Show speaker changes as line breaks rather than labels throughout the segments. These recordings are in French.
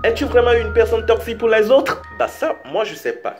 Es-tu vraiment une personne toxique pour les autres? Bah ça, moi je sais pas.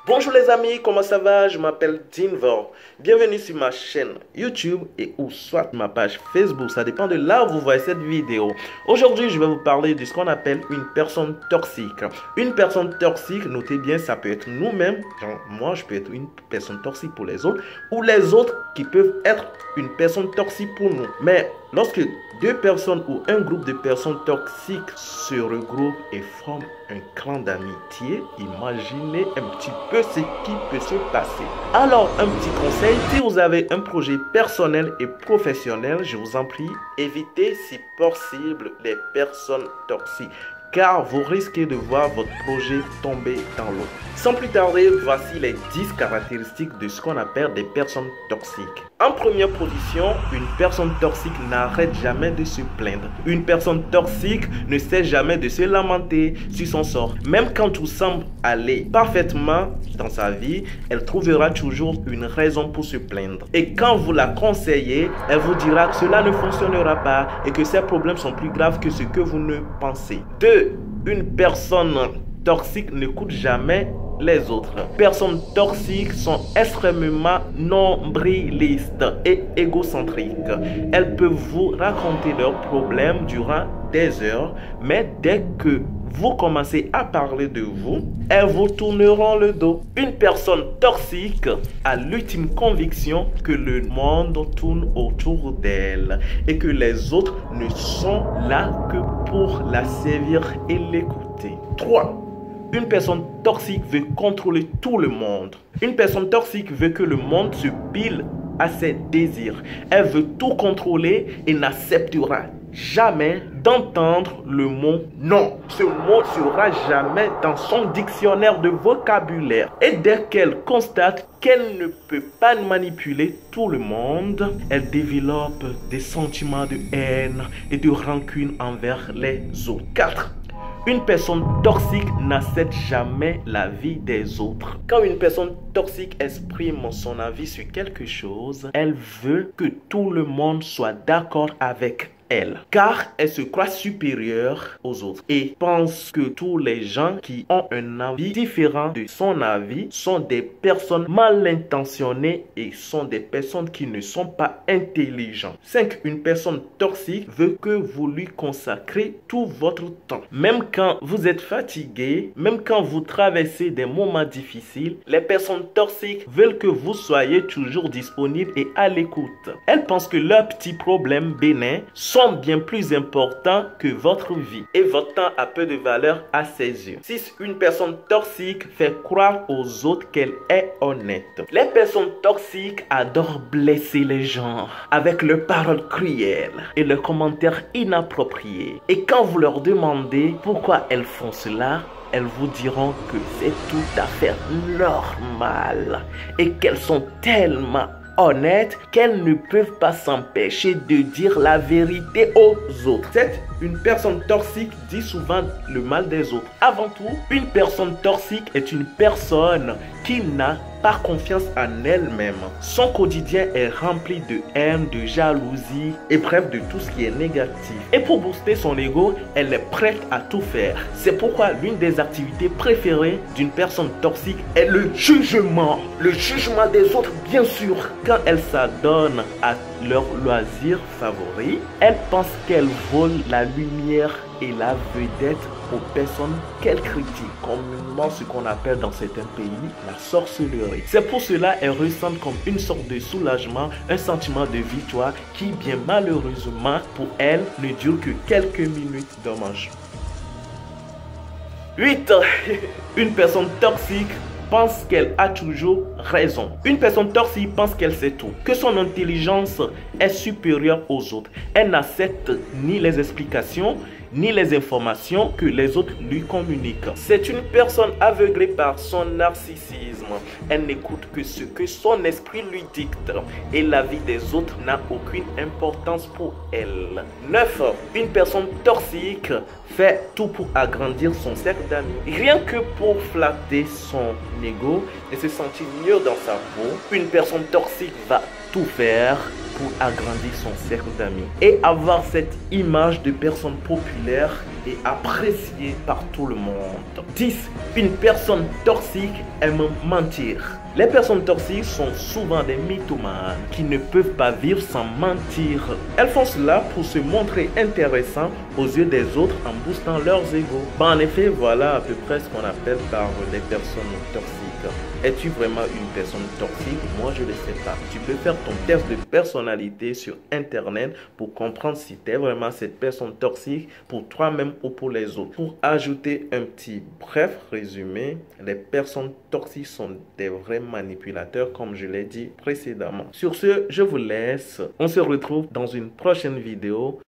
Bonjour les amis, comment ça va? Je m'appelle Dinvor. Bienvenue sur ma chaîne YouTube et ou soit ma page Facebook. Ça dépend de là où vous voyez cette vidéo. Aujourd'hui, je vais vous parler de ce qu'on appelle une personne toxique. Une personne toxique, notez bien, ça peut être nous-mêmes. Genre, moi, je peux être une personne toxique pour les autres. Ou les autres qui peuvent être une personne toxique pour nous. Mais lorsque deux personnes ou un groupe de personnes toxiques se regroupent et forment un clan d'amitié, imaginez un petit peu ce qui peut se passer. Alors, un petit conseil, si vous avez un projet personnel et professionnel, je vous en prie, évitez si possible les personnes toxiques, car vous risquez de voir votre projet tomber dans l'eau. Sans plus tarder, voici les 10 caractéristiques de ce qu'on appelle des personnes toxiques. En première position, une personne toxique n'arrête jamais de se plaindre. Une personne toxique ne cesse jamais de se lamenter sur son sort. Même quand tout semble aller parfaitement dans sa vie, elle trouvera toujours une raison pour se plaindre. Et quand vous la conseillez, elle vous dira que cela ne fonctionnera pas et que ses problèmes sont plus graves que ce que vous ne pensez. 2. Une personne toxique n'écoute jamais les autres. Personnes toxiques sont extrêmement nombrilistes et égocentriques. Elles peuvent vous raconter leurs problèmes durant des heures, mais dès que vous commencez à parler de vous, elles vous tourneront le dos. Une personne toxique a l'ultime conviction que le monde tourne autour d'elle et que les autres ne sont là que pour la servir et l'écouter. 3. Une personne toxique veut contrôler tout le monde. Une personne toxique veut que le monde se pile à ses désirs. Elle veut tout contrôler et n'acceptera jamais d'entendre le mot non. Ce mot ne sera jamais dans son dictionnaire de vocabulaire. Et dès qu'elle constate qu'elle ne peut pas manipuler tout le monde, elle développe des sentiments de haine et de rancune envers les autres. 4. Une personne toxique n'accepte jamais l'avis des autres. Quand une personne toxique exprime son avis sur quelque chose, elle veut que tout le monde soit d'accord avec elle, car elle se croit supérieure aux autres et pense que tous les gens qui ont un avis différent de son avis sont des personnes mal intentionnées et sont des personnes qui ne sont pas intelligentes. 5. Une personne toxique veut que vous lui consacrez tout votre temps. Même quand vous êtes fatigué, même quand vous traversez des moments difficiles, les personnes toxiques veulent que vous soyez toujours disponible et à l'écoute. Elles pensent que leurs petits problèmes bénins sont bien plus importants que votre vie et votre temps a peu de valeur à ses yeux. 6. Une personne toxique fait croire aux autres qu'elle est honnête. Les personnes toxiques adorent blesser les gens avec leurs paroles cruelles et leurs commentaires inappropriés. Et quand vous leur demandez pourquoi elles font cela, elles vous diront que c'est tout à fait normal et qu'elles sont tellement honnêtes qu'elles ne peuvent pas s'empêcher de dire la vérité aux autres. 7. Une personne toxique dit souvent le mal des autres. Avant tout, une personne toxique est une personne qui n'a pas confiance en elle-même. Son quotidien est rempli de haine, de jalousie et bref de tout ce qui est négatif. Et pour booster son ego, elle est prête à tout faire. C'est pourquoi l'une des activités préférées d'une personne toxique est le jugement. Le jugement des autres, bien sûr. Quand elle s'adonne à leur loisir favori, elle pense qu'elle vole la lumière et la vedette aux personnes qu'elle critique, communément ce qu'on appelle dans certains pays la sorcellerie. C'est pour cela qu'elle ressent comme une sorte de soulagement, un sentiment de victoire qui, bien malheureusement pour elle, ne dure que quelques minutes dommage. 8. Une personne toxique pense qu'elle a toujours raison. Une personne toxique pense qu'elle sait tout, que son intelligence est supérieure aux autres. Elle n'accepte ni les explications, ni les informations que les autres lui communiquent. C'est une personne aveuglée par son narcissisme. Elle n'écoute que ce que son esprit lui dicte et la vie des autres n'a aucune importance pour elle. 9. Une personne toxique fait tout pour agrandir son cercle d'amis. Rien que pour flatter son ego et se sentir mieux dans sa peau, une personne toxique va tout faire pour agrandir son cercle d'amis et avoir cette image de personne populaire et apprécié par tout le monde. 10. Une personne toxique aime mentir. Les personnes toxiques sont souvent des mythomanes qui ne peuvent pas vivre sans mentir. Elles font cela pour se montrer intéressants aux yeux des autres en boostant leurs égos. En effet, voilà à peu près ce qu'on appelle par les personnes toxiques. Es-tu vraiment une personne toxique? Moi, je ne le sais pas. Tu peux faire ton test de personnalité sur Internet pour comprendre si tu es vraiment cette personne toxique pour toi-même ou pour les autres. Pour ajouter un petit bref résumé, les personnes toxiques sont des vrais manipulateurs, comme je l'ai dit précédemment. Sur ce, je vous laisse. On se retrouve dans une prochaine vidéo.